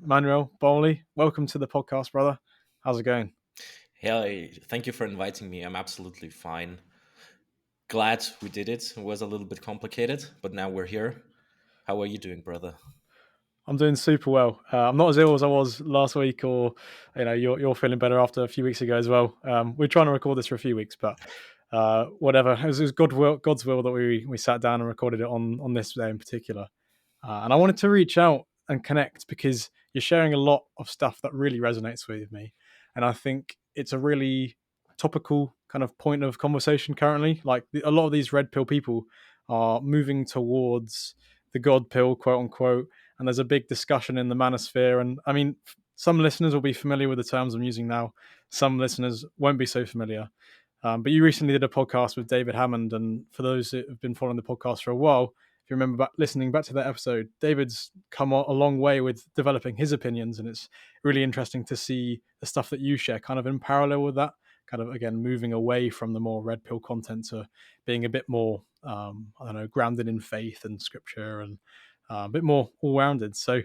Manuel Bolley. Welcome to the podcast, brother. How's it going? Hey, thank you for inviting me. I'm absolutely fine. Glad we did it. It was a little bit complicated, but now we're here. How are you doing, brother? I'm doing super well. I'm not as ill as I was last week, or you're feeling better after a few weeks ago as well. We're trying to record this for a few weeks, but whatever. It was God's will that we sat down and recorded it on this day in particular. And I wanted to reach out and connect because you're sharing a lot of stuff that really resonates with me. And I think it's a really topical kind of point of conversation currently. Like a lot of these red pill people are moving towards the God pill, quote unquote. And there's a big discussion in the manosphere. And I mean, some listeners will be familiar with the terms I'm using now, some listeners won't be so familiar. But you recently did a podcast with David Hammond. And for those that have been following the podcast for a while, if you remember listening back to that episode, David's come a long way with developing his opinions, and it's really interesting to see the stuff that you share kind of in parallel with that, kind of again moving away from the more red pill content to being a bit more, I don't know, grounded in faith and scripture and a bit more all rounded. So I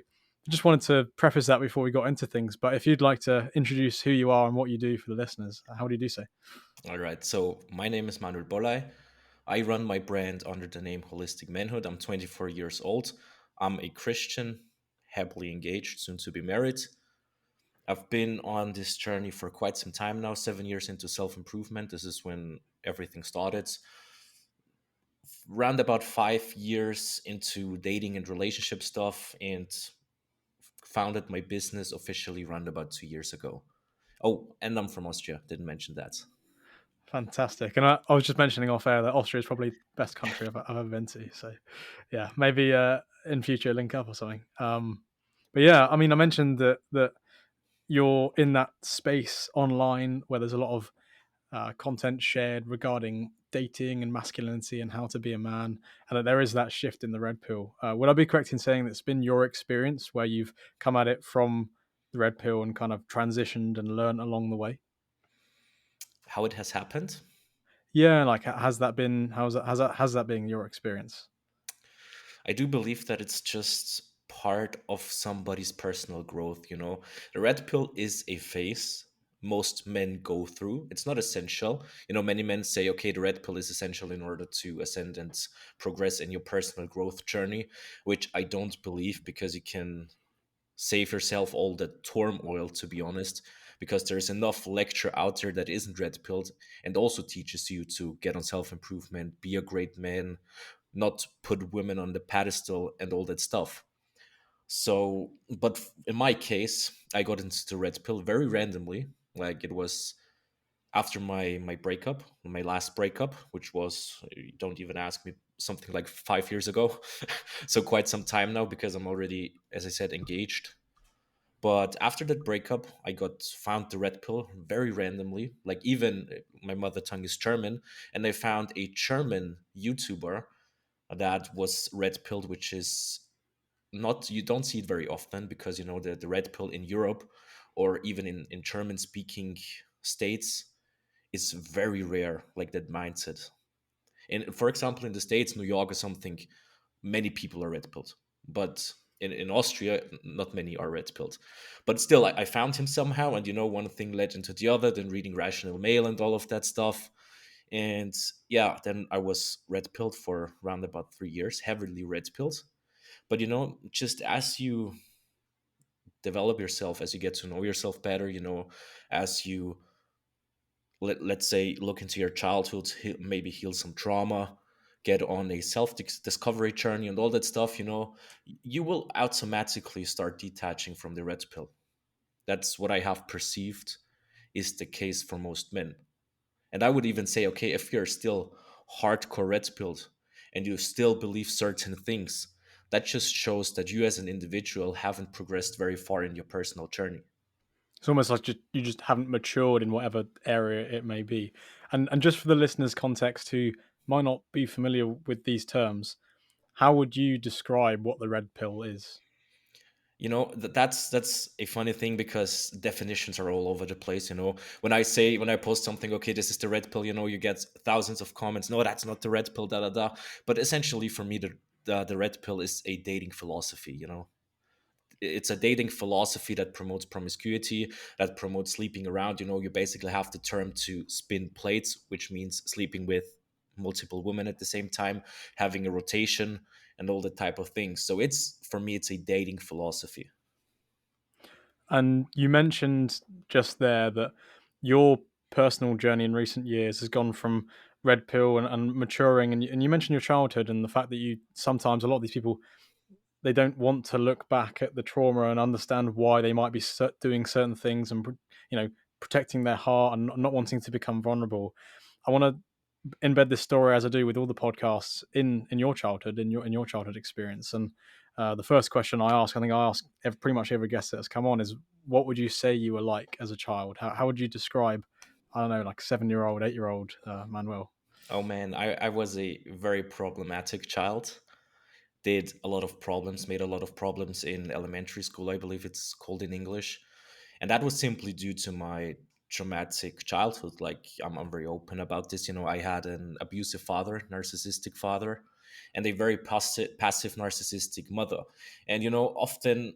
just wanted to preface that before we got into things. But if you'd like to introduce who you are and what you do for the listeners, how do you do so? All right. So, my name is Manuel Bolley. I run my brand under the name Holistic Manhood. I'm 24 years old. I'm a Christian, happily engaged, soon to be married. I've been on this journey for quite some time now, 7 years into self improvement. This is when everything started. Round about 5 years into dating and relationship stuff, and founded my business officially around about 2 years ago. Oh, and I'm from Austria. Didn't mention that. Fantastic. And I was just mentioning off air that Austria is probably the best country I've ever been to. So, yeah, maybe in future link up or something. But yeah, I mean, I mentioned that you're in that space online where there's a lot of content shared regarding dating and masculinity and how to be a man, and that there is that shift in the red pill. Would I be correct in saying that's been your experience where you've come at it from the red pill and kind of transitioned and learned along the way? How it has happened? Yeah, like has that been has that been your experience? I do believe that it's just part of somebody's personal growth, you know. The red pill is a phase most men go through. It's not essential. You know, many men say, okay, the red pill is essential in order to ascend and progress in your personal growth journey, which I don't believe because you can save yourself all the turmoil, to be honest, because there's enough lecture out there that isn't red pilled and also teaches you to get on self improvement, be a great man, not put women on the pedestal and all that stuff. So, but in my case, I got into the red pill very randomly. Like it was after my breakup, my last breakup, which was, don't even ask me, something like 5 years ago. So quite some time now because I'm already, as I said, engaged. But after that breakup, I got found the red pill very randomly. Like even my mother tongue is German, and I found a German YouTuber that was red pilled, which is not, you don't see it very often because you know the red pill in Europe or even in German speaking states is very rare, like that mindset. And for example, in the States, New York or something, many people are red pilled. But in Austria, not many are red pilled. But still, I found him somehow. And, you know, one thing led into the other, then reading Rational Mail and all of that stuff. And yeah, then I was red pilled for around about 3 years, heavily red pilled. But, you know, just as you develop yourself, as you get to know yourself better, you know, as you let's say look into your childhood, maybe heal some trauma, get on a self discovery journey and all that stuff, you know, you will automatically start detaching from the red pill. That's what I have perceived is the case for most men. And I would even say, okay, if you're still hardcore red pilled and you still believe certain things, that just shows that you as an individual haven't progressed very far in your personal journey. It's almost like you just haven't matured in whatever area it may be. And just for the listeners' context who might not be familiar with these terms, how would you describe what the red pill is? You know, that's a funny thing because definitions are all over the place. You know, when I post something, okay, this is the red pill, you know, you get thousands of comments, no, that's not the red pill, da da da. But essentially for me, the red pill is a dating philosophy, you know. it's a dating philosophy that promotes promiscuity, that promotes sleeping around. You basically have the term to spin plates, which means sleeping with multiple women at the same time, having a rotation, and all the type of things. So it's, for me, it's a dating philosophy. And you mentioned just there that your personal journey in recent years has gone from red pill and maturing, and you mentioned your childhood and the fact that you sometimes, a lot of these people, they don't want to look back at the trauma and understand why they might be doing certain things, and you know, protecting their heart and not wanting to become vulnerable. I want to embed this story, as I do with all the podcasts, in your childhood, in your childhood experience. And the first question I ask, I think I ask pretty much every guest that has come on, is what would you say you were like as a child? How would you describe, I don't know, like 7-year-old, 8-year-old Manuel? Oh man, I was a very problematic child. Did a lot of problems, made a lot of problems in elementary school, I believe it's called in English. And that was simply due to my traumatic childhood. Like, I'm very open about this. I had an abusive father, narcissistic father, and a very passive narcissistic mother. And often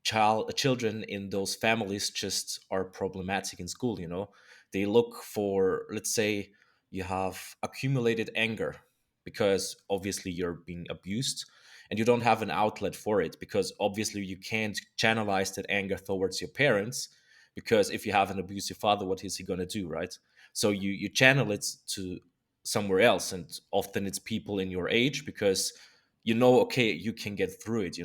children in those families just are problematic in school. They look for, let's say, you have accumulated anger because obviously you're being abused, and you don't have an outlet for it because obviously you can't channelize that anger towards your parents, because if you have an abusive father, what is he going to do, right? So you channel it to somewhere else, and often it's people in your age, because okay, you can get through it.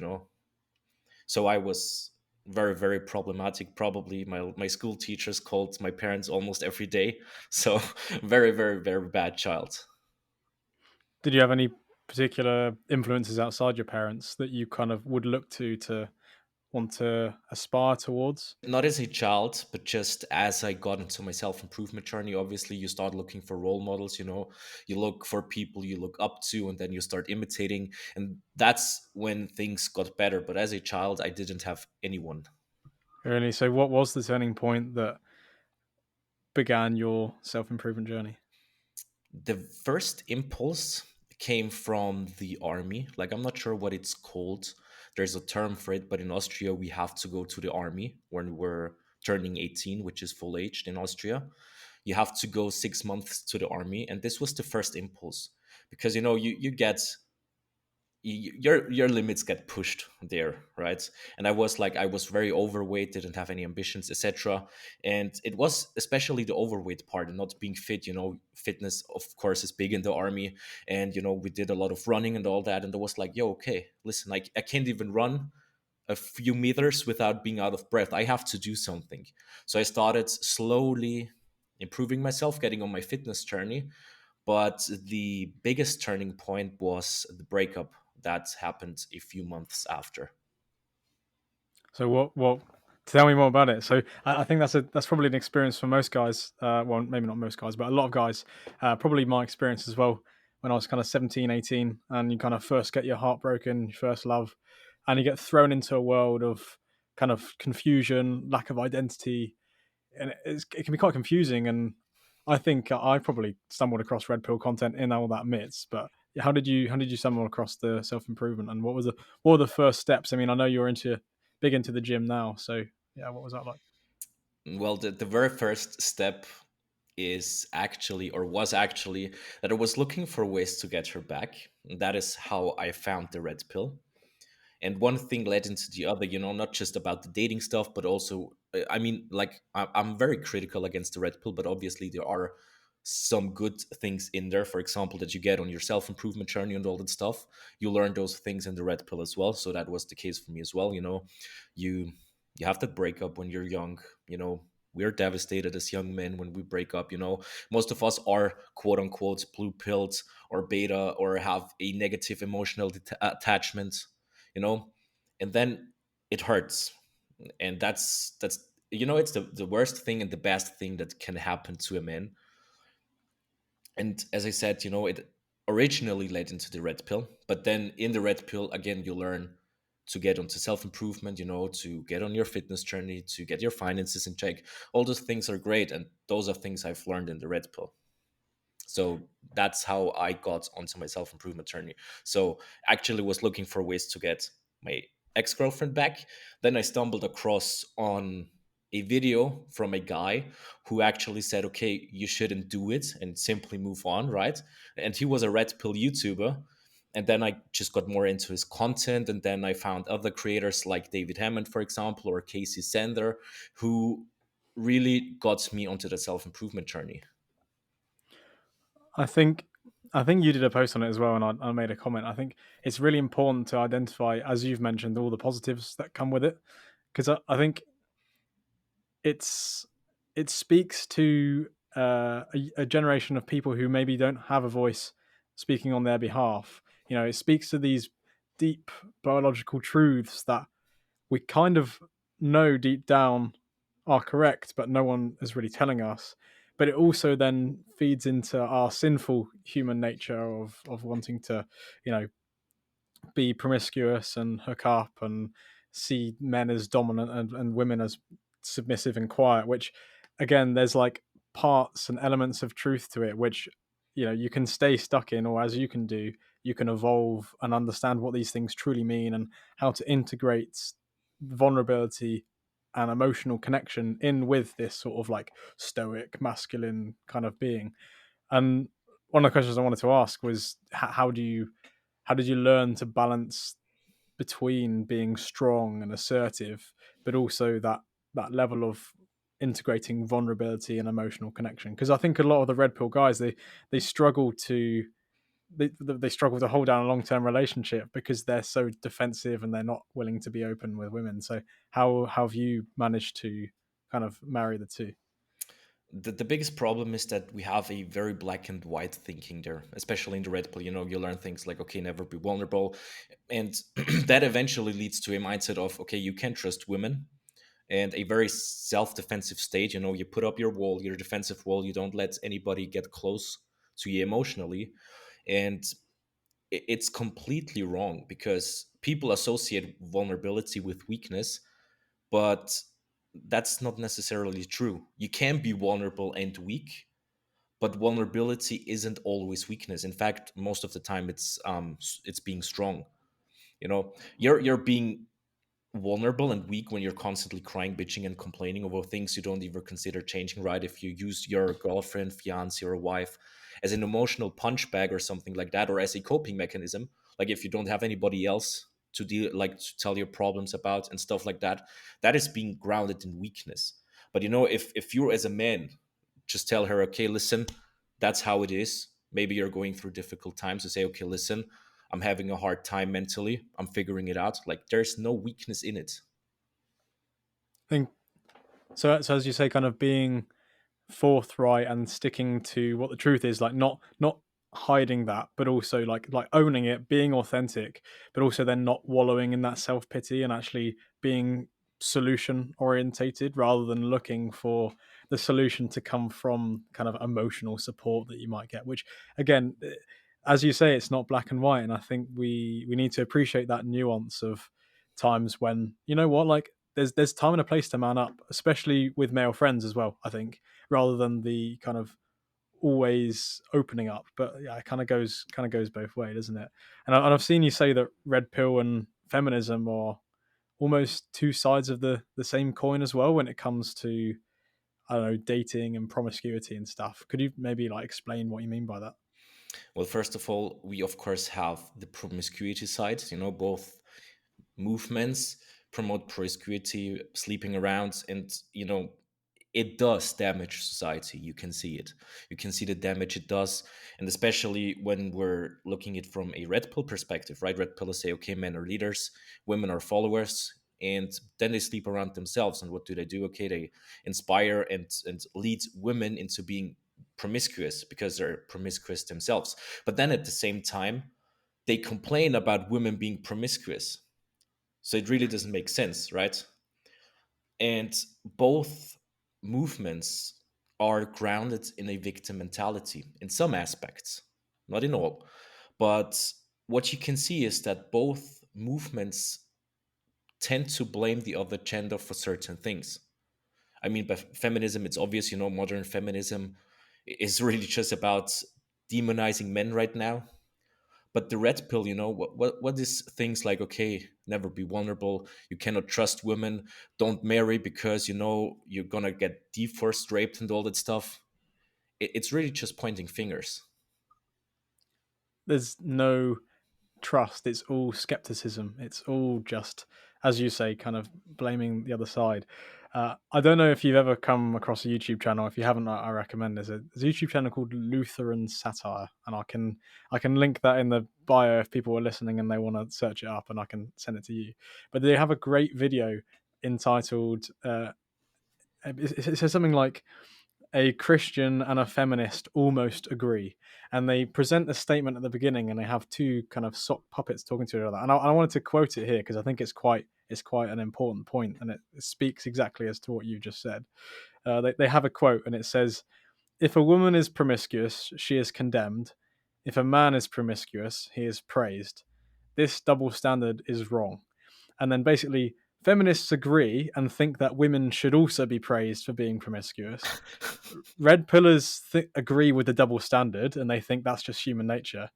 So I was very, very problematic. Probably my school teachers called my parents almost every day. So very, very, very bad child. Did you have any particular influences outside your parents that you kind of would look to want to aspire towards? Not as a child, but just as I got into my self improvement journey, obviously you start looking for role models. You look for people you look up to, and then you start imitating. And that's when things got better. But as a child, I didn't have anyone. Really? So, what was the turning point that began your self improvement journey? The first impulse came from the army. Like, I'm not sure what it's called. There's a term for it, but in Austria, we have to go to the army when we're turning 18, which is full aged in Austria. You have to go 6 months to the army. And this was the first impulse, because you get your limits get pushed there, right? And I was very overweight, didn't have any ambitions, etc. And it was especially the overweight part and not being fit. Fitness of course is big in the army, and we did a lot of running and all that, and I was like, yo, okay, listen, I can't even run a few meters without being out of breath. I have to do something. So I started slowly improving myself, getting on my fitness journey. But the biggest turning point was the breakup that happened a few months after. So, what? Tell me more about it. So, I think that's probably an experience for most guys. Well, maybe not most guys, but a lot of guys. Probably my experience as well. When I was kind of 17, 18, and you kind of first get your heart broken, your first love, and you get thrown into a world of kind of confusion, lack of identity, and it can be quite confusing. And I think I probably stumbled across red pill content in all that midst. But how did you stumble across the self improvement, and what were the first steps? I mean, I know you're into big into the gym now, so yeah, what was that like? Well, the very first step is actually, or was actually, that I was looking for ways to get her back. That is how I found the red pill. And one thing led into the other, not just about the dating stuff, but also, I mean, like, I'm very critical against the red pill, but obviously there are some good things in there. For example, that you get on your self-improvement journey and all that stuff, you learn those things in the red pill as well. So that was the case for me as well. You have that breakup when you're young. We're devastated as young men when we break up. Most of us are quote unquote blue pilled or beta, or have a negative emotional attachment, you know and then it hurts. And that's it's the worst thing and the best thing that can happen to a man. And as I said, it originally led into the red pill, but then in the red pill again, you learn to get onto self-improvement, to get on your fitness journey, to get your finances in check. All those things are great, and those are things I've learned in the red pill. So that's how I got onto my self-improvement journey. So actually was looking for ways to get my ex-girlfriend back. Then I stumbled across on a video from a guy who actually said, okay, you shouldn't do it and simply move on, right? And he was a red pill YouTuber. And then I just got more into his content. And then I found other creators like David Hammond, for example, or Casey Sander, who really got me onto the self-improvement journey. I think I think you did a post on it as well, and I made a comment. I think it's really important to identify, as you've mentioned, all the positives that come with it, because I think it's it speaks to a generation of people who maybe don't have a voice speaking on their behalf. You know, it speaks to these deep biological truths that we kind of know deep down are correct, but no one is really telling us. But it also then feeds into our sinful human nature of wanting to, you know, be promiscuous and hook up and see men as dominant and women as submissive and quiet, which again there's like parts and elements of truth to it which, you know, you can stay stuck in, or as you can do, you can evolve and understand what these things truly mean and how to integrate vulnerability and emotional connection in with this sort of like stoic masculine kind of being. And one of the questions I wanted to ask was how did you learn to balance between being strong and assertive, but also that level of integrating vulnerability and emotional connection? Because I think a lot of the red pill guys they struggle to they struggle to hold down a long term relationship because they're so defensive and they're not willing to be open with women. So how have you managed to kind of marry the two? The biggest problem is that we have a very black and white thinking there, especially in the red pill. You know, you learn things like, okay, never be vulnerable. And that eventually leads to a mindset of, okay, you can't trust women, and a very self-defensive state. You know, you put up your wall, your defensive wall, you don't let anybody get close to you emotionally. And it's completely wrong because people associate vulnerability with weakness, but that's not necessarily true. You can be vulnerable and weak, but vulnerability isn't always weakness. In fact, most of the time it's being strong. You know, you're being vulnerable and weak when you're constantly crying, bitching, and complaining over things you don't even consider changing, right? If you use your girlfriend, fiance, or wife as an emotional punch bag or something like that, or as a coping mechanism, like if you don't have anybody else to deal, like to tell your problems about and stuff like that, that is being grounded in weakness. But you know, if you as a man just tell her, okay, listen, that's how it is. Maybe you're going through difficult times, to say, okay, listen, I'm having a hard time mentally. I'm figuring it out. Like there's no weakness in it. I think so. So as you say, kind of being forthright and sticking to what the truth is, like not hiding that, but also like owning it, being authentic, but also then not wallowing in that self-pity and actually being solution orientated rather than looking for the solution to come from kind of emotional support that you might get, which again, as you say, it's not black and white. And I think we need to appreciate that nuance of times when, you know what, like there's time and a place to man up, especially with male friends as well, I think, rather than the kind of always opening up. But yeah, it kind of goes both ways, doesn't it? And I've seen you say that red pill and feminism are almost two sides of the same coin as well when it comes to, I don't know, dating and promiscuity and stuff. Could you maybe like explain what you mean by that? Well, first of all, we of course have the promiscuity side. You know, both movements promote promiscuity, sleeping around, and you know, it does damage society. You can see it. You can see the damage it does, and especially when we're looking at it from a red pill perspective, right? Red pillars say, okay, men are leaders, women are followers, and then they sleep around themselves. And what do? Okay, they inspire and lead women into being promiscuous because they're promiscuous themselves. But then at the same time, they complain about women being promiscuous. So it really doesn't make sense, right? And both movements are grounded in a victim mentality in some aspects, not in all. But what you can see is that both movements tend to blame the other gender for certain things. I mean, by feminism, it's obvious, you know, modern feminism is really just about demonizing men right now. But the red pill, what is things like, okay, never be vulnerable, you cannot trust women, don't marry because you're gonna get divorced, raped, and all that stuff. It's really just pointing fingers. There's no trust. It's all skepticism. It's all just, as you say, kind of blaming the other side. I don't know if you've ever come across a YouTube channel. If you haven't, I recommend. There's a YouTube channel called Lutheran Satire, and I can link that in the bio if people are listening and they want to search it up, and I can send it to you. But they have a great video entitled. It says something like a Christian and a feminist almost agree. And they present a statement at the beginning, and they have two kind of sock puppets talking to each other. And I wanted to quote it here because I think it's quite an important point, and it speaks exactly as to what you just said. They have a quote, and it says, "If a woman is promiscuous, she is condemned. If a man is promiscuous, he is praised. This double standard is wrong." And then basically, feminists agree and think that women should also be praised for being promiscuous. Red pillars agree with the double standard, and they think that's just human nature.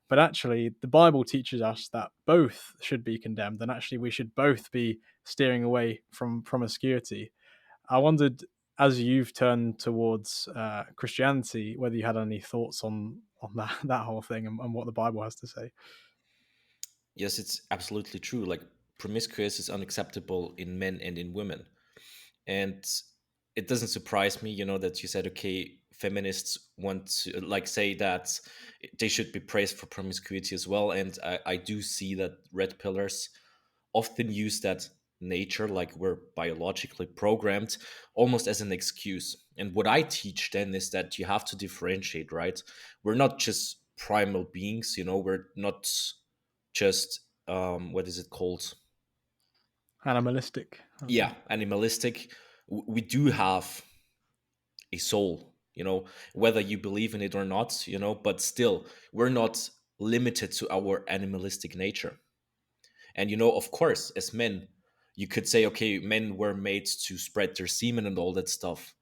But actually, the Bible teaches us that both should be condemned, and actually, we should both be steering away from promiscuity. I wondered, as you've turned towards Christianity, whether you had any thoughts on that whole thing, and what the Bible has to say. Yes, it's absolutely true. Like, promiscuous is unacceptable in men and in women. And it doesn't surprise me, that you said, okay, feminists want to like say that they should be praised for promiscuity as well. And I do see that red pillars often use that nature, like we're biologically programmed, almost as an excuse. And what I teach then is that you have to differentiate, right? We're not just primal beings, we're not just what is it called? Animalistic. Yeah, animalistic. We do have a soul, whether you believe in it or not, but still, we're not limited to our animalistic nature. And, of course, as men, you could say, okay, men were made to spread their semen and all that stuff,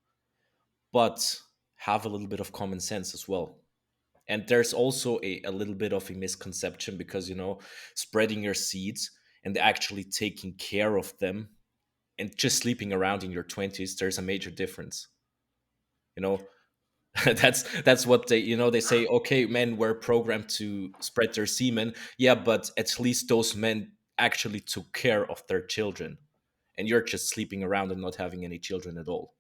but have a little bit of common sense as well. And there's also a little bit of a misconception because, spreading your seeds and actually taking care of them and just sleeping around in your 20s, there's a major difference. You know, that's what they say, okay, men were programmed to spread their semen. Yeah, but at least those men actually took care of their children, and you're just sleeping around and not having any children at all.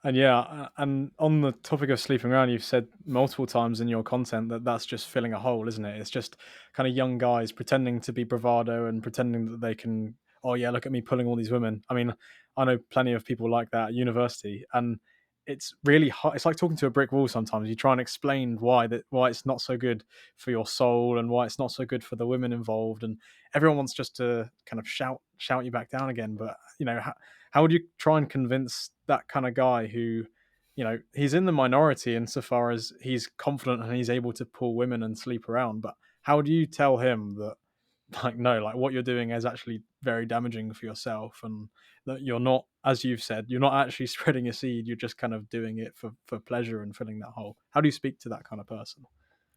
And yeah, and on the topic of sleeping around, you've said multiple times in your content that that's just filling a hole, isn't it? It's just kind of young guys pretending to be bravado and pretending that they can. Oh yeah, look at me pulling all these women. I mean, I know plenty of people like that at university, and it's really hard. It's like talking to a brick wall. Sometimes you try and explain why it's not so good for your soul and why it's not so good for the women involved, and everyone wants just to kind of shout you back down again. But how would you try and convince that kind of guy who, he's in the minority insofar as he's confident and he's able to pull women and sleep around, but how do you tell him that, like, no, like what you're doing is actually very damaging for yourself, and that you're not, as you've said, you're not actually spreading a seed, you're just kind of doing it for pleasure and filling that hole? How do you speak to that kind of person?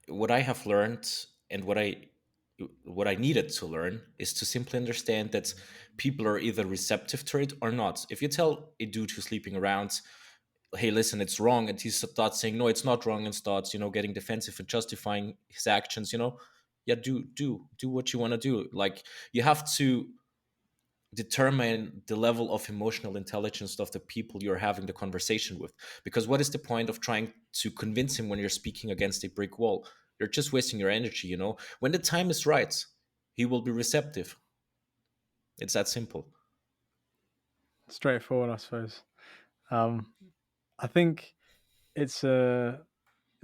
What I have learned, and what I needed to learn, is to simply understand that people are either receptive to it or not. If you tell a dude who's sleeping around, hey, listen, it's wrong, and he starts saying, no, it's not wrong, and starts, getting defensive and justifying his actions, yeah, do what you want to do. Like, you have to determine the level of emotional intelligence of the people you're having the conversation with. Because what is the point of trying to convince him when you're speaking against a brick wall? You're just wasting your energy. When the time is right, he will be receptive. It's that simple. Straightforward, I suppose. um I think it's a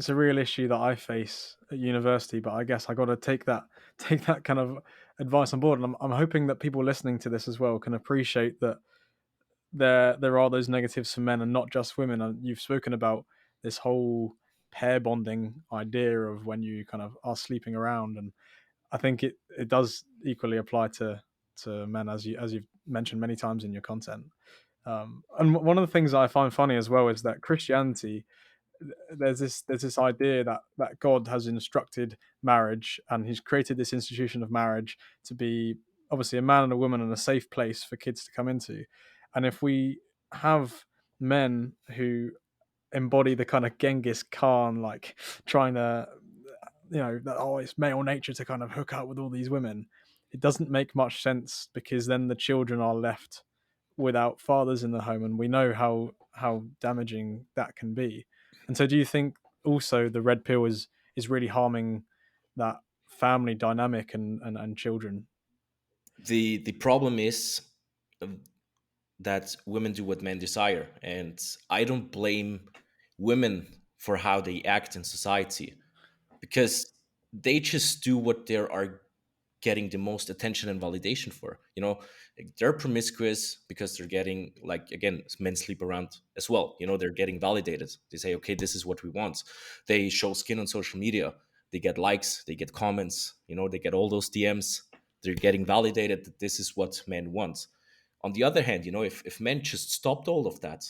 real issue that I face at university, but I guess I got to take that kind of advice on board, and I'm hoping that people listening to this as well can appreciate that there are those negatives for men and not just women. And you've spoken about this whole pair bonding idea of when you kind of are sleeping around, and I think it does equally apply to men, as you've mentioned many times in your content. And one of the things that I find funny as well is that Christianity there's this idea that God has instructed marriage, and He's created this institution of marriage to be obviously a man and a woman and a safe place for kids to come into. And if we have men who embody the kind of Genghis Khan, like trying to, that, oh, it's male nature to kind of hook up with all these women. It doesn't make much sense, because then the children are left without fathers in the home, and we know how damaging that can be. And so, do you think also the red pill is really harming that family dynamic and children? The problem is that women do what men desire, and I don't blame women for how they act in society, because they just do what they are getting the most attention and validation for. They're promiscuous because they're getting, like, again, men sleep around as well. They're getting validated. They say, okay, this is what we want. They show skin on social media. They get likes, they get comments, they get all those DMs. They're getting validated that this is what men want. On the other hand, if men just stopped all of that,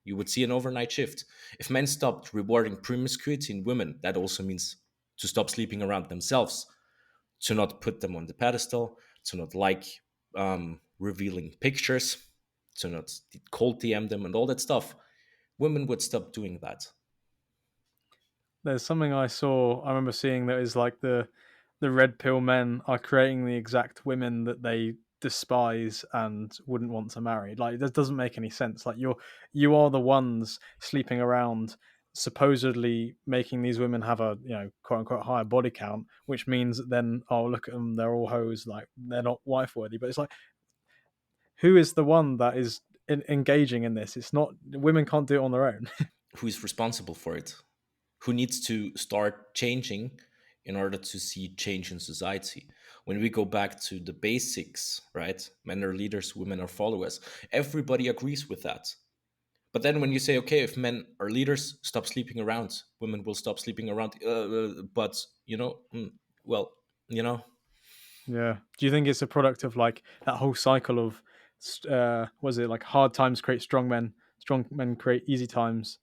you would see an overnight shift. If men stopped rewarding promiscuity in women, that also means to stop sleeping around themselves, to not put them on the pedestal, to not like revealing pictures, to not cold DM them and all that stuff. Women would stop doing that. There's something I remember seeing that is like the red pill men are creating the exact women that they despise and wouldn't want to marry. Like, that doesn't make any sense. Like, you are the ones sleeping around, supposedly making these women have a, quote unquote higher body count, which means that then, oh, look at them, they're all hoes, like they're not wife worthy. But it's like, who is the one that is engaging in this? It's not, women can't do it on their own. Who is responsible for it? Who needs to start changing in order to see change in society? When we go back to the basics, right? Men are leaders, women are followers. Everybody agrees with that. But then when you say, okay, if men are leaders, stop sleeping around, women will stop sleeping around. But, well, you know, Yeah. Do you think it's a product of like that whole cycle of, was it like hard times create strong men create easy times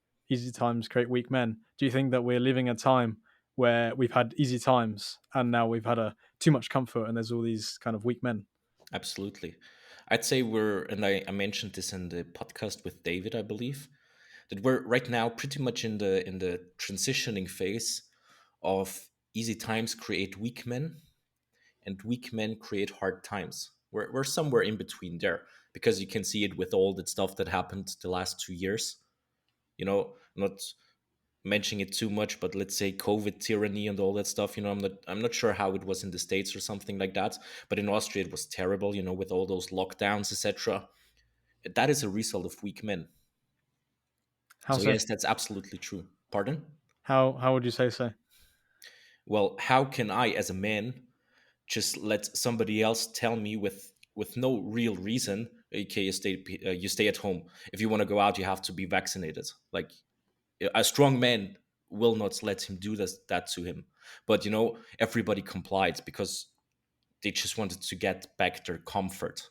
create weak men? Do you think that we're living a time where we've had easy times and now we've had a too much comfort and there's all these kind of weak men? absolutely. I'd say and I mentioned this in the podcast with David, I believe, that we're right now pretty much in the transitioning phase of easy times create weak men, and weak men create hard times. We're somewhere in between there, because you can see it with all the stuff that happened the last 2 years. Not mentioning it too much, but let's say COVID tyranny and all that stuff. I'm not sure how it was in the States or something like that, but in Austria it was terrible. With all those lockdowns, etc. That is a result of weak men. How So so? yes, that's absolutely true. Pardon? How would you say so? Well, how can I, as a man, just let somebody else tell me with no real reason, okay, you stay at home. If you want to go out, you have to be vaccinated. Like, a strong man will not let him do that to him. But everybody complied because they just wanted to get back their comfort.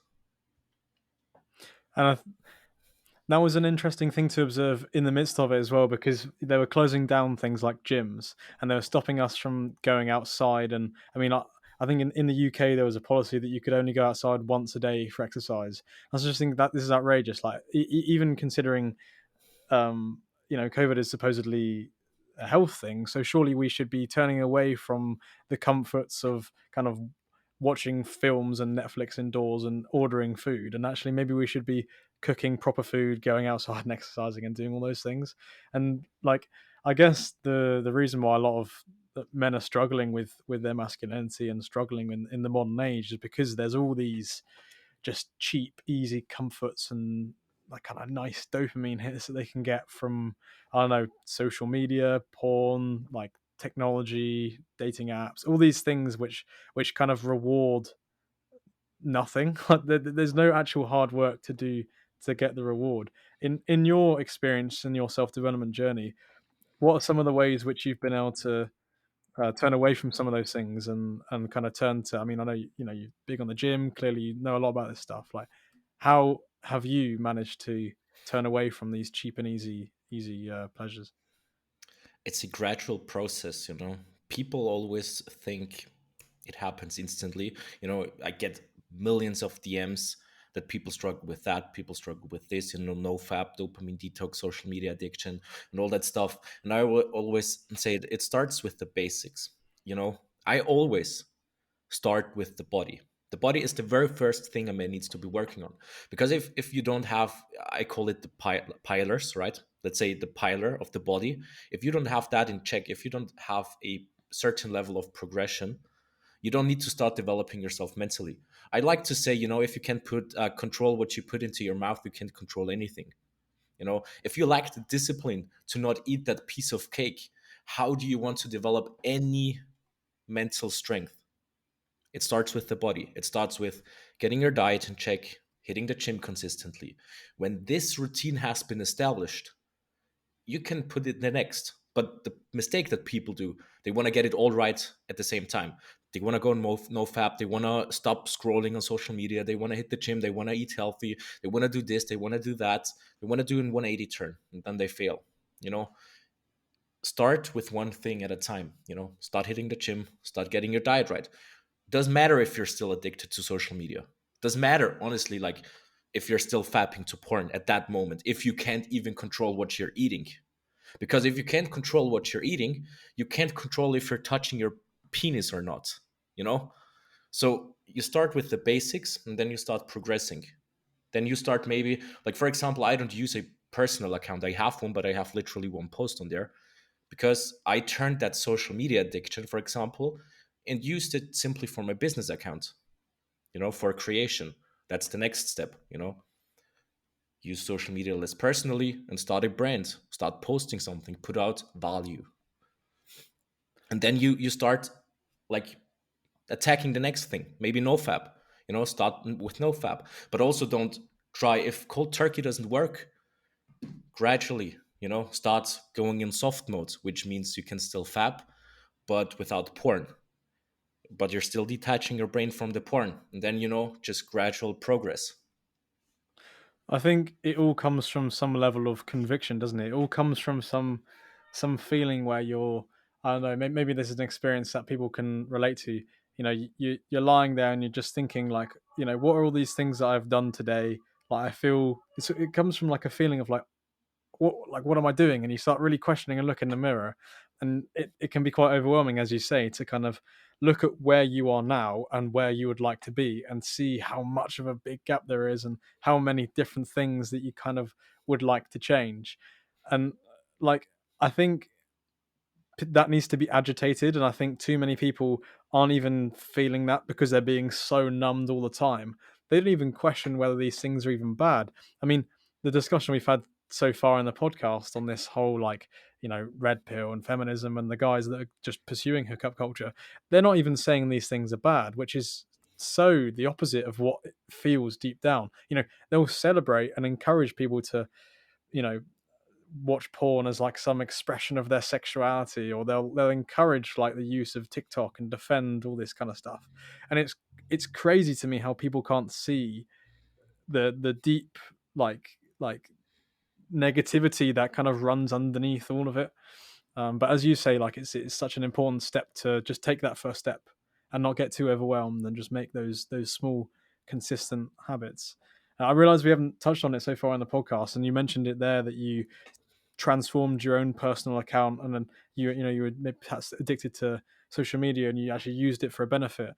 And that was an interesting thing to observe in the midst of it as well, because they were closing down things like gyms and they were stopping us from going outside. And I mean, I think in the UK there was a policy that you could only go outside once a day for exercise. I was just thinking that this is outrageous. Like, even considering, COVID is supposedly a health thing, so surely we should be turning away from the comforts of kind of watching films and Netflix indoors and ordering food, and actually maybe we should be cooking proper food, going outside and exercising and doing all those things. And like, I guess the reason why a lot of men are struggling with their masculinity and struggling in the modern age is because there's all these just cheap, easy comforts and like kind of nice dopamine hits that they can get from, I don't know, social media, porn, like technology, dating apps, all these things which kind of reward nothing. Like, there's no actual hard work to do to get the reward. In your experience and your self development journey, what are some of the ways which you've been able to turn away from some of those things and kind of turn to, I mean, I know you're big on the gym, clearly you know a lot about this stuff. Like, how have you managed to turn away from these cheap and easy pleasures? It's a gradual process, you know. People always think it happens instantly. You know, I get millions of DMs that people struggle with that, people struggle with this, you know, no fap, dopamine detox, social media addiction, and all that stuff. And I will always say it starts with the basics. You know, I always start with the body. The body is the very first thing a man needs to be working on, because if you don't have, I call it the pillars, right? Let's say the pilar of the body. If you don't have that in check, if you don't have a certain level of progression, you don't need to start developing yourself mentally. I like to say, you know, if you can put control what you put into your mouth, you can't control anything. You know, if you lack the discipline to not eat that piece of cake, how do you want to develop any mental strength? It starts with the body. It starts with getting your diet in check, hitting the gym consistently. When this routine has been established, you can put it the next. But the mistake that people do, they want to get it all right at the same time. They want to go no fap. They want to stop scrolling on social media. They want to hit the gym. They want to eat healthy. They want to do this. They want to do that. They want to do in 180 turn, and then they fail. You know, start with one thing at a time. You know, start hitting the gym. Start getting your diet right. Doesn't matter if you're still addicted to social media. Doesn't matter, honestly, like if you're still fapping to porn at that moment, if you can't even control what you're eating. Because if you can't control what you're eating, you can't control if you're touching your penis or not, you know? So you start with the basics and then you start progressing. Then you start maybe, like, for example, I don't use a personal account. I have one, but I have literally one post on there because I turned that social media addiction, for example, and used it simply for my business account, you know, for creation. That's the next step, you know. Use social media less personally and start a brand, start posting something, put out value. And then you start like attacking the next thing. Maybe no fab, you know, start with no fab. But also don't try, if cold turkey doesn't work, gradually, you know, start going in soft mode, which means you can still fab, but without porn. But you're still detaching your brain from the porn. And then, you know, just gradual progress. I think it all comes from some level of conviction, doesn't it? It all comes from some feeling where you're, I don't know, maybe this is an experience that people can relate to. You know, you're lying there and you're just thinking like, you know, what are all these things that I've done today? Like I feel it comes from like a feeling of what am I doing? And you start really questioning and look in the mirror. And it can be quite overwhelming, as you say, to kind of look at where you are now and where you would like to be and see how much of a big gap there is and how many different things that you kind of would like to change. And like I think that needs to be agitated, and I think too many people aren't even feeling that because they're being so numbed all the time. They don't even question whether these things are even bad. I mean, the discussion we've had so far in the podcast on this whole, like, you know, red pill and feminism and the guys that are just pursuing hookup culture, they're not even saying these things are bad, which is so the opposite of what it feels deep down. You know, they'll celebrate and encourage people to, you know, watch porn as like some expression of their sexuality, or they'll encourage like the use of TikTok and defend all this kind of stuff. And it's crazy to me how people can't see the deep like negativity that kind of runs underneath all of it. But as you say, like it's such an important step to just take that first step and not get too overwhelmed and just make those small consistent habits. I realize we haven't touched on it so far in the podcast, and you mentioned it there that you transformed your own personal account, and then you know you were maybe perhaps addicted to social media and you actually used it for a benefit.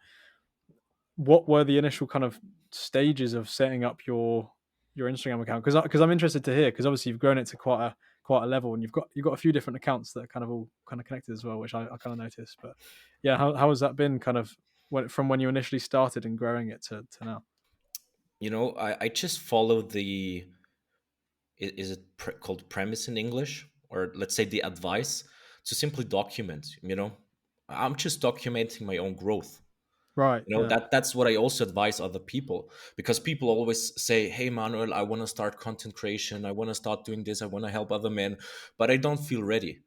What were the initial kind of stages of setting up your Instagram account? Because I'm interested to hear, because obviously you've grown it to quite a level, and you've got a few different accounts that are kind of all kind of connected as well, which I kind of noticed. But yeah, how has that been kind of from when you initially started and growing it to now? You know, I just follow the, is it called premise in English, or let's say the advice to simply document, you know. I'm just documenting my own growth. Right. You know, Yeah. that's what I also advise other people, because people always say, hey Manuel, I want to start content creation, I want to start doing this, I want to help other men, but I don't feel ready.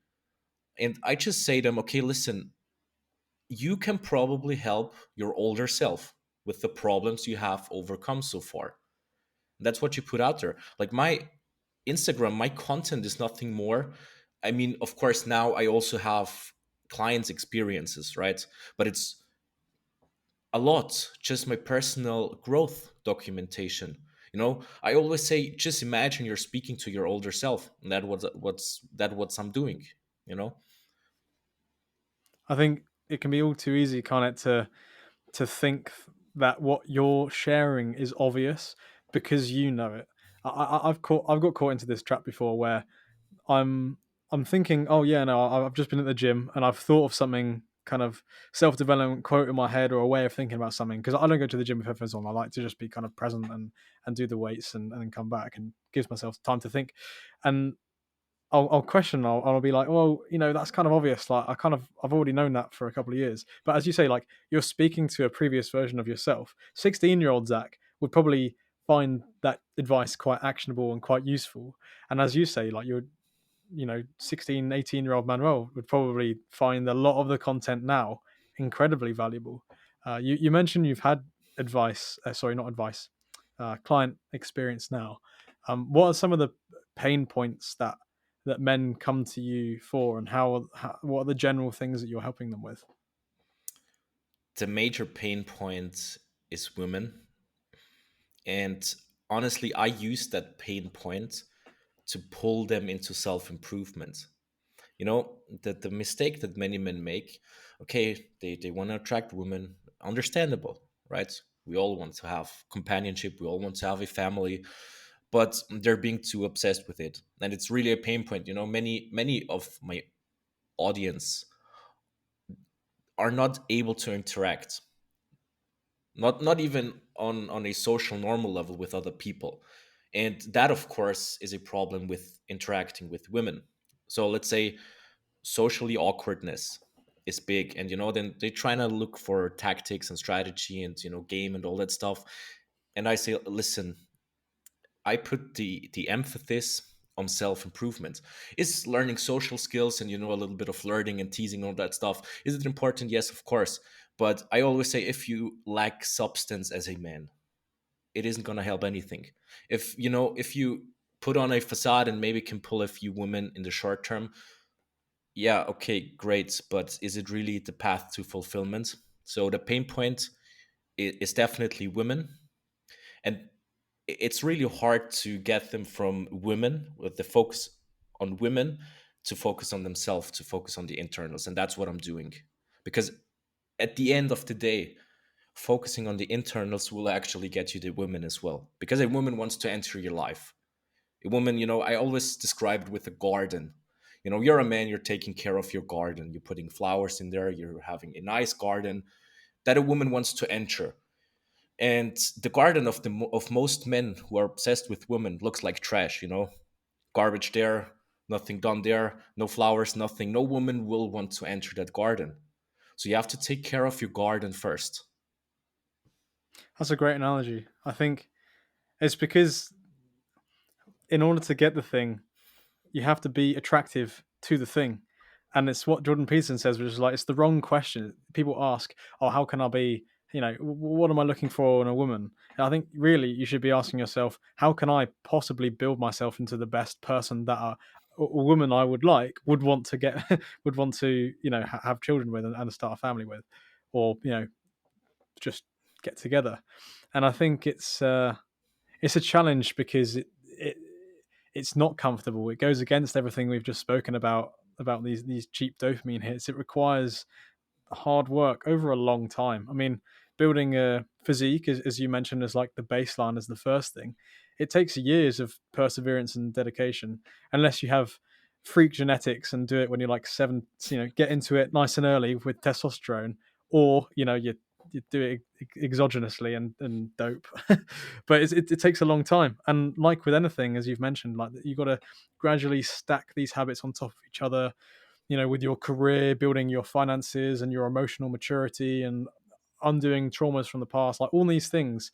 And I just say to them, okay, listen, you can probably help your older self with the problems you have overcome so far. That's what you put out there. Like my Instagram, my content is nothing more. I mean, of course, now I also have clients' experiences, right? But it's a lot just my personal growth documentation. I always say, just imagine you're speaking to your older self, and what's I'm doing. You know, I think it can be all too easy, can't it, to think that what you're sharing is obvious because you know it. I've got caught into this trap before where I'm I'm thinking, oh yeah, no, I've just been at the gym and I've thought of something kind of self development quote in my head or a way of thinking about something because I don't go to the gym with headphones on. I like to just be kind of present and do the weights and then come back and gives myself time to think. And I'll question. I'll be like, well, that's kind of obvious. Like, I've already known that for a couple of years. But as you say, like, you're speaking to a previous version of yourself. 16-year-old Zach would probably find that advice quite actionable and quite useful. And as you say, like, 16, 18-year-old Manuel would probably find a lot of the content now incredibly valuable. You mentioned you've had advice, sorry, not advice, client experience now. What are some of the pain points that men come to you for, and how what are the general things that you're helping them with? the major pain point is women, and honestly, I use that pain point to pull them into self improvement. The mistake that many men make, okay, they want to attract women, understandable, right? We all want to have companionship, we all want to have a family, but they're being too obsessed with it, and it's really a pain point. Many of my audience are not able to interact, not even on a social normal level with other people, and that of course is a problem with interacting with women. So let's say socially awkwardness is big, and then they're trying to look for tactics and strategy and game and all that stuff. And I say, listen, I put the emphasis on self-improvement. Is learning social skills and a little bit of flirting and teasing, all that stuff, is it important? Yes, of course. But I always say, if you lack substance as a man, it isn't going to help anything. If you put on a facade and maybe can pull a few women in the short term, yeah, okay, great, but is it really the path to fulfillment? So the pain point is definitely women, and it's really hard to get them from women with the focus on women to focus on themselves, to focus on the internals, and that's what I'm doing. Because at the end of the day, focusing on the internals will actually get you the women as well. Because a woman wants to enter your life. A woman, I always describe it with a garden. You're a man, you're taking care of your garden, you're putting flowers in there, you're having a nice garden that a woman wants to enter. And the garden of most men who are obsessed with women looks like trash. Garbage there, nothing done there, no flowers, nothing. No woman will want to enter that garden. So you have to take care of your garden first. That's a great analogy. I think it's because in order to get the thing, you have to be attractive to the thing. And it's what Jordan Peterson says, which is like, it's the wrong question. People ask, oh, how can I be, what am I looking for in a woman? And I think really you should be asking yourself, how can I possibly build myself into the best person that a woman I would want to get, would want to, have children with and start a family with, or, just get together. And I think it's a challenge because it's not comfortable. It goes against everything we've just spoken about these cheap dopamine hits. It requires hard work over a long time. I mean, building a physique, as you mentioned, as like the baseline, as the first thing, it takes years of perseverance and dedication. Unless you have freak genetics and do it when you're like seven, get into it nice and early with testosterone, or you do it exogenously and dope. But it takes a long time, and like with anything, as you've mentioned, like you got to gradually stack these habits on top of each other, with your career, building your finances and your emotional maturity and undoing traumas from the past. Like all these things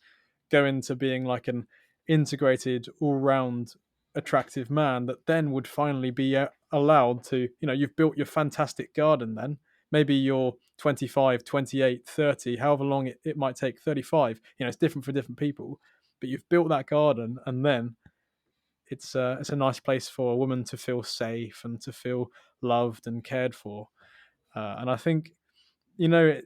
go into being like an integrated, all round attractive man that then would finally be allowed to, you've built your fantastic garden then. Maybe you're 25, 28, 30, however long it might take, 35. It's different for different people, but you've built that garden, and then it's a nice place for a woman to feel safe and to feel loved and cared for. And I think, you know,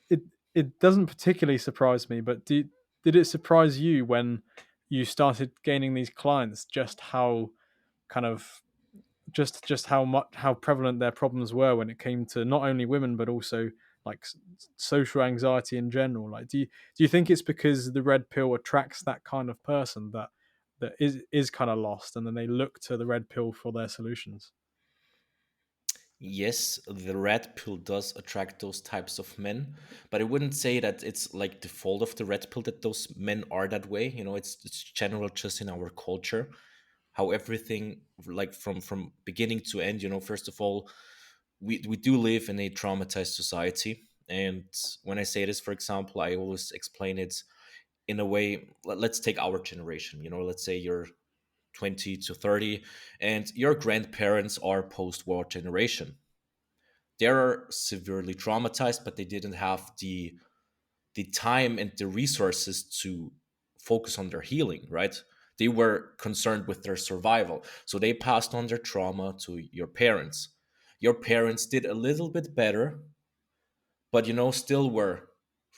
it it doesn't particularly surprise me, but did it surprise you when you started gaining these clients, just how kind of just how much how prevalent their problems were when it came to not only women but also like social anxiety in general? Like, do you think it's because the red pill attracts that kind of person that is kind of lost, and then they look to the red pill for their solutions? Yes, the red pill does attract those types of men, but I wouldn't say that it's like the fault of the red pill that those men are that way. You know, it's general just in our culture, how everything like from beginning to end. You know, first of all, we do live in a traumatized society, and when I say this, for example, I always explain it in a way. Let's take our generation. You know, let's say you're 20 to 30, and your grandparents are post-war generation. They're severely traumatized, but they didn't have the time and the resources to focus on their healing, right? They were concerned with their survival. So they passed on their trauma to your parents. Your parents did a little bit better, but still were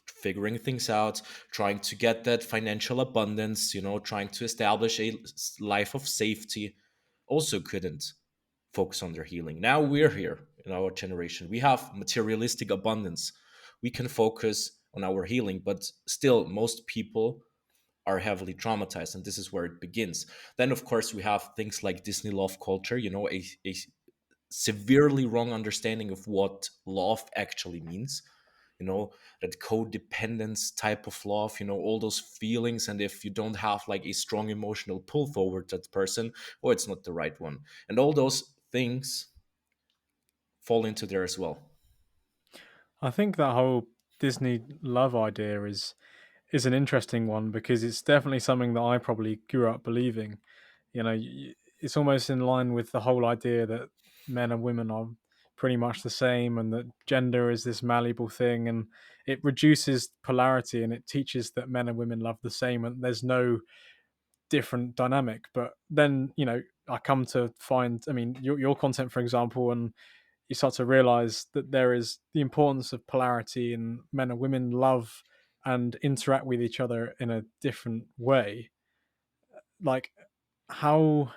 figuring things out, trying to get that financial abundance, trying to establish a life of safety. Also couldn't focus on their healing. Now we're here in our generation. We have materialistic abundance. We can focus on our healing, but still, most people are heavily traumatized, and this is where it begins. Then, of course, we have things like Disney love culture, a severely wrong understanding of what love actually means. That codependence type of love, all those feelings. And if you don't have like a strong emotional pull forward that person, or it's not the right one. And all those things fall into there as well. I think that whole Disney love idea is an interesting one, because it's definitely something that I probably grew up believing. It's almost in line with the whole idea that men and women are pretty much the same, and that gender is this malleable thing, and it reduces polarity, and it teaches that men and women love the same, and there's no different dynamic. But then, I come to find, I mean, your content, for example, and you start to realize that there is the importance of polarity, and men and women love and interact with each other in a different way. Like, how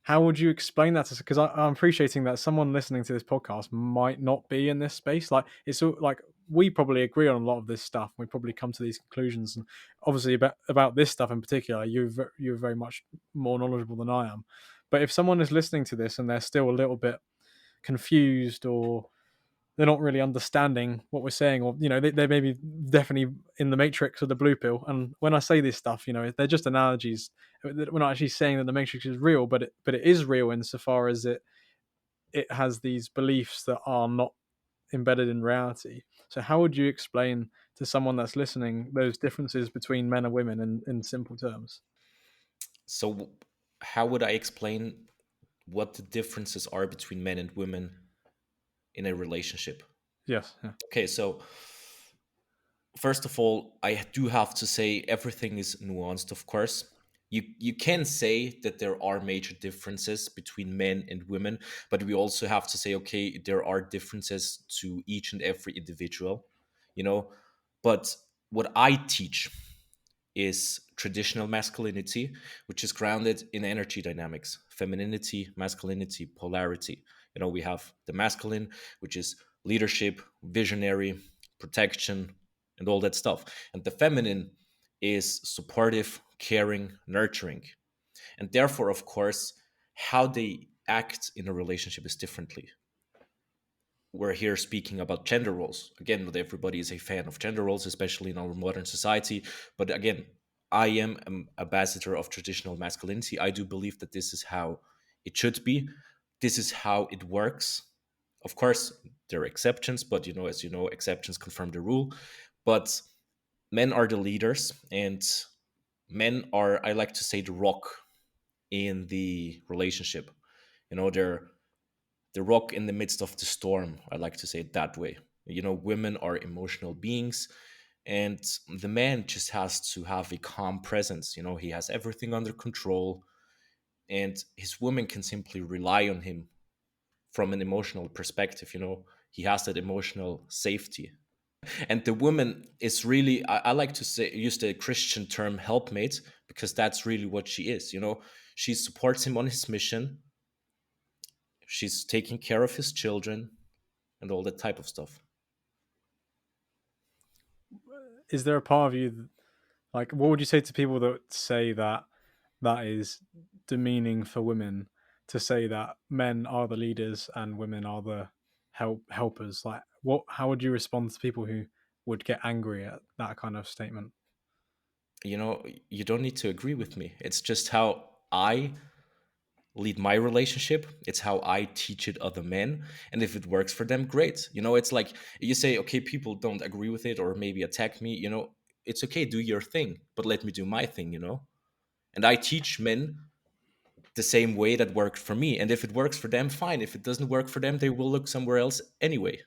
how would you explain that to us? Because I'm appreciating that someone listening to this podcast might not be in this space. Like, it's all like, we probably agree on a lot of this stuff. We probably come to these conclusions, and obviously about this stuff in particular, you're very much more knowledgeable than I am. But if someone is listening to this and they're still a little bit confused, or they're not really understanding what we're saying, or they may be definitely in the matrix or the blue pill. And when I say this stuff, they're just analogies. We're not actually saying that the matrix is real, but it is real insofar as it has these beliefs that are not embedded in reality. So how would you explain to someone that's listening those differences between men and women in simple terms? So, how would I explain what the differences are between men and women in a relationship? Yes, yeah. Okay, so first of all, I do have to say everything is nuanced, of course. You can say that there are major differences between men and women, but we also have to say, okay, there are differences to each and every individual, you know. But what I teach is traditional masculinity, which is grounded in energy dynamics, femininity, masculinity, polarity. We have the masculine, which is leadership, visionary, protection, and all that stuff. And the feminine is supportive, caring, nurturing. And therefore, of course, how they act in a relationship is differently. We're here speaking about gender roles. Again, not everybody is a fan of gender roles, especially in our modern society. But again, I am an ambassador of traditional masculinity. I do believe that this is how it should be. This is how it works. Of course, there are exceptions, but as you know, exceptions confirm the rule. But men are the leaders, and men are, I like to say, the rock in the relationship. They're the rock in the midst of the storm. I like to say it that way. Women are emotional beings, and the man just has to have a calm presence. He has everything under control. and his woman can simply rely on him from an emotional perspective. He has that emotional safety. And the woman is really, I like to say, use the Christian term helpmate, because that's really what she is. She supports him on his mission. She's taking care of his children and all that type of stuff. Is there a part of you like, what would you say to people that say that that is demeaning for women, to say that men are the leaders and women are the helpers? Like, what? How would you respond to people who would get angry at that kind of statement? You don't need to agree with me. It's just how I lead my relationship. It's how I teach it other men. And if it works for them, great. It's like you say, okay, people don't agree with it or maybe attack me. It's okay, do your thing, but let me do my thing. And I teach men the same way that worked for me. And if it works for them, fine. If it doesn't work for them, they will look somewhere else anyway.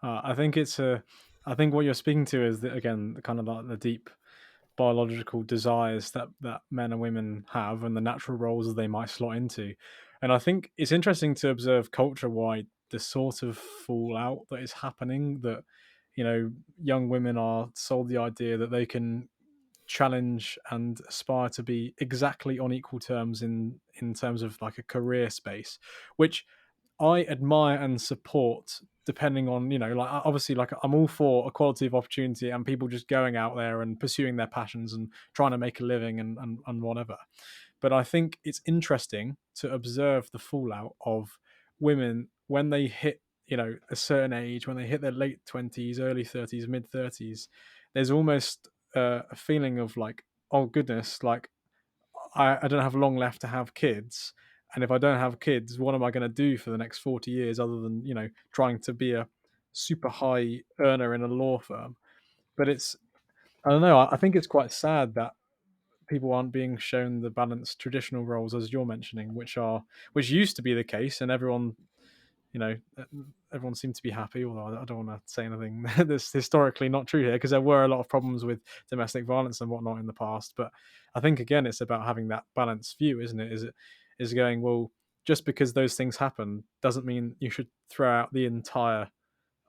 I think it's a. I think what you're speaking to is that, again, kind of like the deep biological desires that men and women have and the natural roles that they might slot into. And I think it's interesting to observe culture wide the sort of fallout that is happening, that young women are sold the idea that they can challenge and aspire to be exactly on equal terms in terms of like a career space, which I admire and support, depending on, like, obviously, like, I'm all for equality of opportunity and people just going out there and pursuing their passions and trying to make a living and whatever. But I think it's interesting to observe the fallout of women when they hit, a certain age, when they hit their late 20s, early 30s, mid 30s. There's almost a feeling of like, oh goodness, like, I don't have long left to have kids. And if I don't have kids, what am I going to do for the next 40 years other than, trying to be a super high earner in a law firm? But I don't know, I think it's quite sad that people aren't being shown the balanced traditional roles as you're mentioning, which used to be the case, and you know, everyone seemed to be happy. Although I don't want to say anything that's historically not true here, because there were a lot of problems with domestic violence and whatnot in the past. But I think again, it's about having that balanced view, isn't it? Is going, well, just because those things happen doesn't mean you should throw out the entire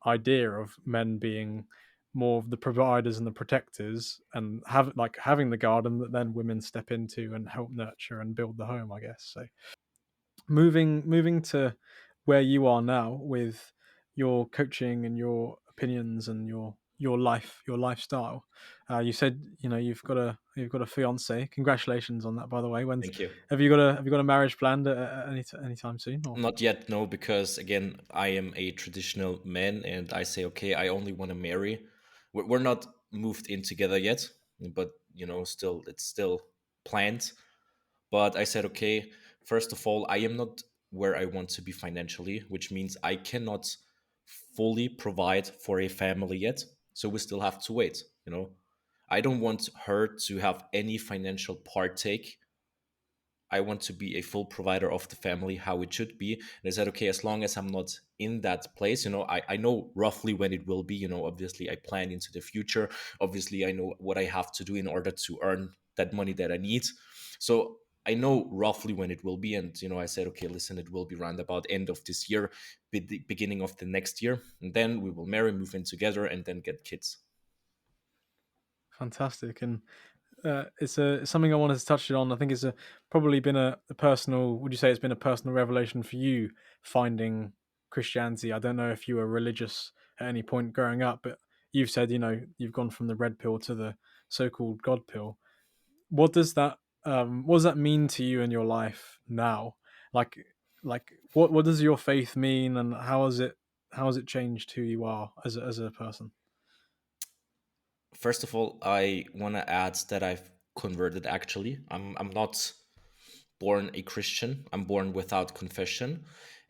idea of men being more of the providers and the protectors, and having the garden that then women step into and help nurture and build the home, I guess. So moving to where you are now with your coaching and your opinions and your lifestyle. You said you've got a fiance. Congratulations on that, by the way. When's Thank you. have you got a marriage planned at anytime soon? Or Not yet, no, because again, I am a traditional man and I say, okay, I only want to marry. We're not moved in together yet, but still, it's still planned. But I said, okay, first of all, I am not where I want to be financially, which means I cannot fully provide for a family yet. So we still have to wait. I don't want her to have any financial partake. I want to be a full provider of the family, how it should be. And I said, okay, as long as I'm not in that place, I know roughly when it will be. Obviously, I plan into the future. Obviously, I know what I have to do in order to earn that money that I need. So I know roughly when it will be. And, I said, okay, listen, it will be around about end of this year, beginning of the next year. And then we will marry, move in together, and then get kids. fantastic. And it's something I wanted to touch on. I think it's probably been a personal. Would you say it's been a personal revelation for you finding Christianity? I don't know if you were religious at any point growing up, but you've said you've gone from the red pill to the so-called God pill. What does that mean to you in your life now? Like what does your faith mean, and how has it changed who you are as a person? First of all, I want to add that I've converted actually. I'm not born a Christian. I'm born without confession.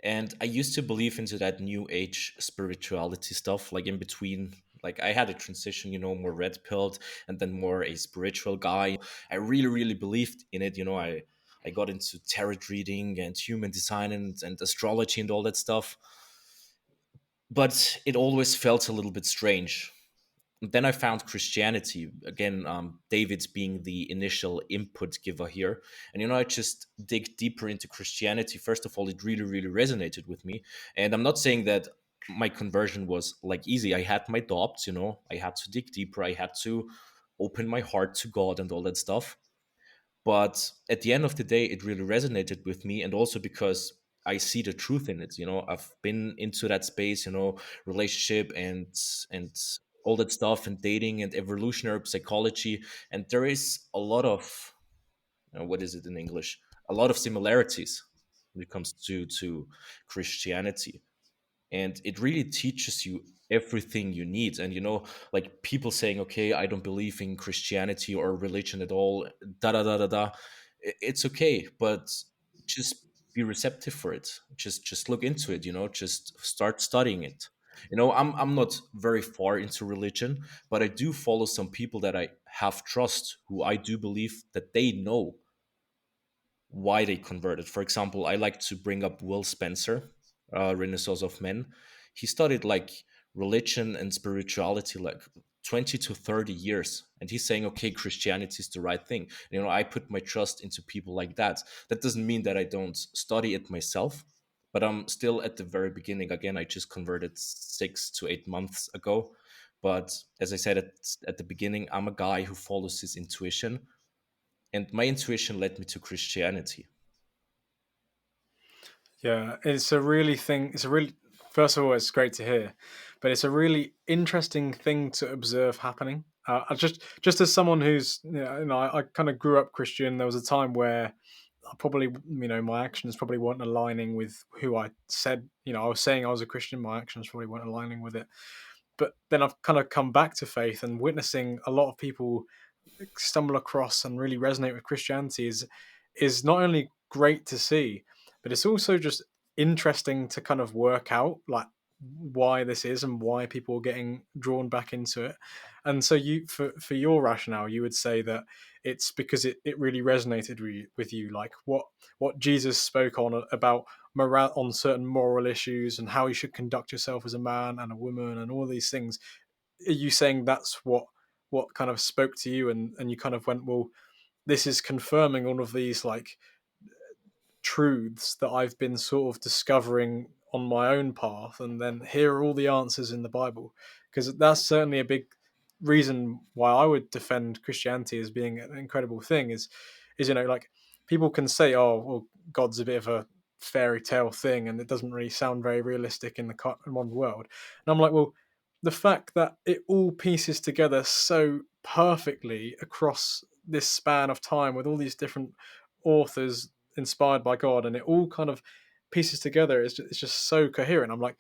And I used to believe into that new age spirituality stuff, like in between. Like I had a transition, more red pilled and then more a spiritual guy. I really, really believed in it. I got into tarot reading and human design and astrology and all that stuff. But it always felt a little bit strange. Then I found Christianity again. David's being the initial input giver here, and I just dig deeper into Christianity. First of all, it really, really resonated with me, and I'm not saying that my conversion was like easy. I had my doubts. I had to dig deeper. I had to open my heart to God and all that stuff. But at the end of the day, it really resonated with me, and also because I see the truth in it. I've been into that space, relationship and all that stuff, and dating and evolutionary psychology, and there is a lot of what is it in English, a lot of similarities when it comes to Christianity. And it really teaches you everything you need. And like people saying, okay, I don't believe in Christianity or religion at all, da da da da da. It's okay, but just be receptive for it. Just look into it. Just start studying it. I'm not very far into religion, but I do follow some people that I have trust, who I do believe that they know why they converted. For example, I like to bring up Will Spencer, Renaissance of Men. He studied like religion and spirituality like 20 to 30 years. And he's saying, okay, Christianity is the right thing. I put my trust into people like that. That doesn't mean that I don't study it myself, but I'm still at the very beginning. Again, I just converted 6 to 8 months ago. But as I said at the beginning, I'm a guy who follows his intuition, and my intuition led me to Christianity. Yeah, it's a really, first of all, it's great to hear, but it's a really interesting thing to observe happening. Just as someone who's, I kind of grew up Christian. There was a time where I probably, my actions probably weren't aligning with who I said, I was saying I was a Christian. My actions probably weren't aligning with it. But then I've kind of come back to faith, and witnessing a lot of people stumble across and really resonate with Christianity is not only great to see, but it's also just interesting to kind of work out like why this is and why people are getting drawn back into it. And so you, for your rationale, you would say that it's because it really resonated with you, like what Jesus spoke on about moral, on certain moral issues, and how you should conduct yourself as a man and a woman and all these things. Are you saying that's what kind of spoke to you, and you kind of went, well, this is confirming all of these like truths that I've been sort of discovering on my own path, and then here are all the answers in the Bible? Because that's certainly a big reason why I would defend Christianity as being an incredible thing. Is like people can say, oh, well, God's a bit of a fairy tale thing, and it doesn't really sound very realistic in the modern world. And I'm like, well, the fact that it all pieces together so perfectly across this span of time with all these different authors inspired by God, and it all kind of pieces together. It's just so coherent. I'm like,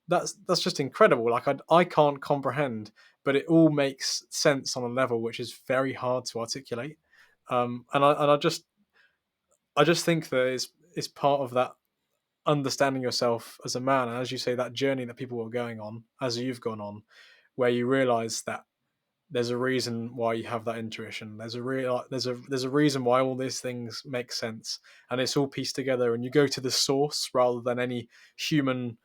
that's just incredible. Like I can't comprehend, but it all makes sense on a level which is very hard to articulate. And I just think that it's part of that understanding yourself as a man, and as you say, that journey that people are going on, as you've gone on, where you realize that there's a reason why you have that intuition. There's a reason why all these things make sense, and it's all pieced together. And you go to the source rather than any human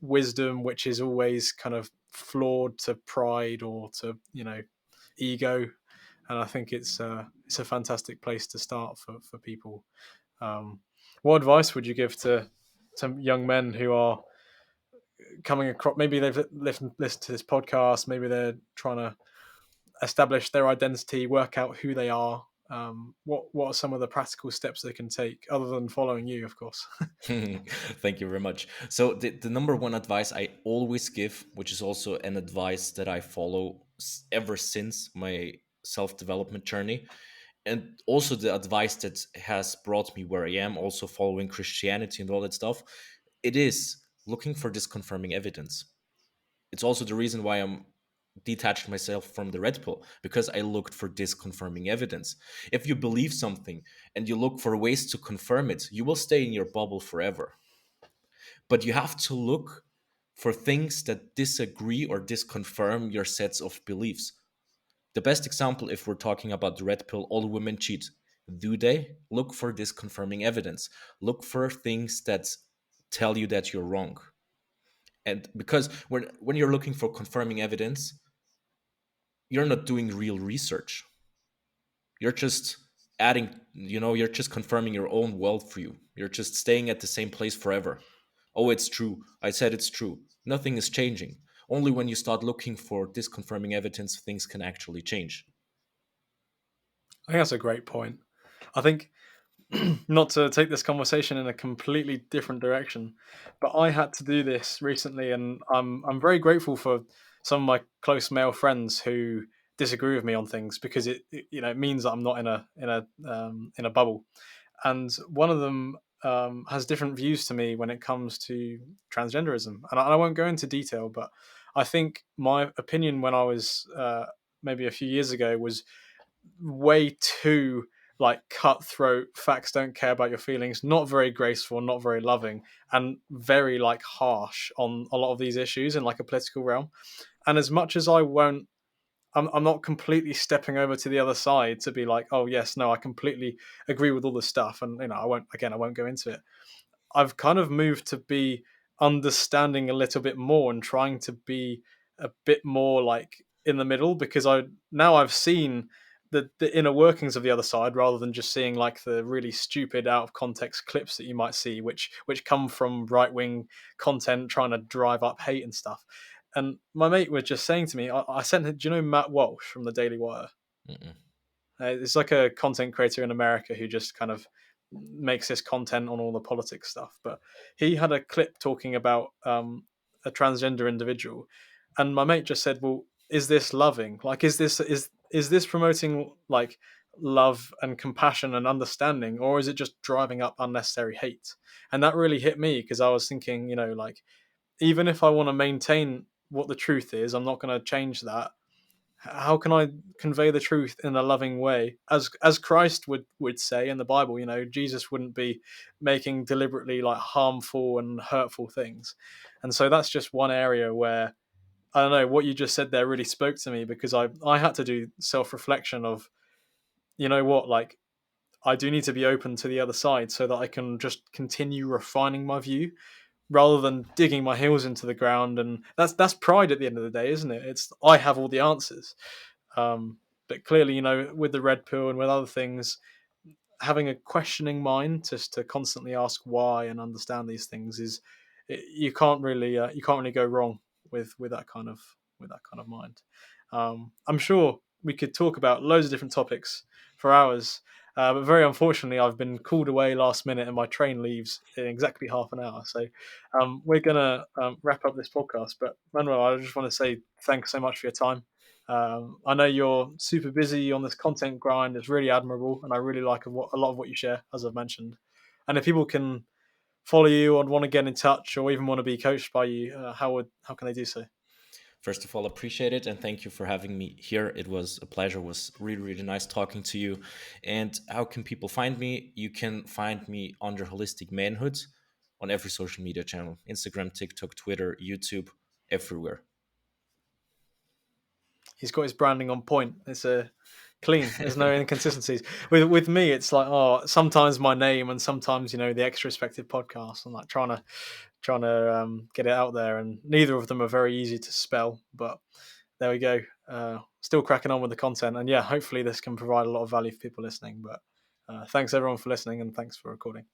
wisdom, which is always kind of flawed to pride or to ego. And I think it's a fantastic place to start for people. Um, what advice would you give to young men who are coming across? Maybe they've listened to this podcast. Maybe they're trying to establish their identity, work out who they are. What are some of the practical steps they can take other than following you, of course? Thank you very much. So the number one advice I always give, which is also an advice that I follow ever since my self-development journey, and also the advice that has brought me where I am, also following Christianity and all that stuff, it is looking for this confirming evidence. It's also the reason why I'm detached myself from the red pill, because I looked for this confirming evidence. If you believe something and you look for ways to confirm it, you will stay in your bubble forever. But you have to look for things that disagree or disconfirm your sets of beliefs. The best example, if we're talking about the red pill, all women cheat. Do they? Look for this confirming evidence. Look for things that tell you that you're wrong. And because when you're looking for confirming evidence, you're not doing real research. You're just adding, you're just confirming your own worldview. You're just staying at the same place forever. Oh, it's true. I said it's true. Nothing is changing. Only when you start looking for disconfirming evidence, things can actually change. I think that's a great point. I think not to take this conversation in a completely different direction, but I had to do this recently, and I'm very grateful for some of my close male friends who disagree with me on things because it means that I'm not in a bubble. And one of them has different views to me when it comes to transgenderism, and I won't go into detail, but I think my opinion when I was maybe a few years ago was way too like cutthroat, facts don't care about your feelings, not very graceful, not very loving, and very like harsh on a lot of these issues in like a political realm. And as much as I won't, I'm not completely stepping over to the other side to be like, oh yes, no, I completely agree with all this stuff, and I won't go into it. I've kind of moved to be understanding a little bit more and trying to be a bit more like in the middle, because I've seen the inner workings of the other side rather than just seeing like the really stupid out of context clips that you might see, which come from right wing content trying to drive up hate and stuff. And my mate was just saying to me, I sent him, do you know Matt Walsh from the Daily Wire? Mm-mm. It's like a content creator in America who just kind of makes this content on all the politics stuff. But he had a clip talking about a transgender individual, and my mate just said, "Well, is this loving? Like, is this promoting like love and compassion and understanding, or is it just driving up unnecessary hate?" And that really hit me because I was thinking, like even if I want to maintain what the truth is, I'm not going to change that. How can I convey the truth in a loving way, as Christ would say in the Bible? Jesus wouldn't be making deliberately like harmful and hurtful things. And so that's just one area where I don't know, what you just said there really spoke to me, because I had to do self-reflection of, what, like, I do need to be open to the other side so that I can just continue refining my view rather than digging my heels into the ground. And that's pride at the end of the day, isn't it? It's I have all the answers. But clearly, with the red pill and with other things, having a questioning mind just to constantly ask why and understand these things is you can't really go wrong with that kind of mind. I'm sure we could talk about loads of different topics for hours, but very unfortunately, I've been called away last minute, and my train leaves in exactly half an hour. So we're gonna wrap up this podcast. But Manuel, I just want to say thanks so much for your time. I know you're super busy on this content grind. It's really admirable, and I really like a lot of what you share, as I've mentioned. And if people can follow you or want to get in touch or even want to be coached by you, how can they do so? First of all, appreciate it and thank you for having me here. It was a pleasure. It was really, really nice talking to you. And how can people find me? You can find me under Holistic Manhood on every social media channel: Instagram, TikTok, Twitter, YouTube, everywhere. He's got his branding on point. It's a clean. There's no inconsistencies. With me, it's like, oh, sometimes my name and sometimes the extra respected podcast. I'm like trying to get it out there, and neither of them are very easy to spell. But there we go. Still cracking on with the content, and yeah, hopefully this can provide a lot of value for people listening. But thanks everyone for listening, and thanks for recording.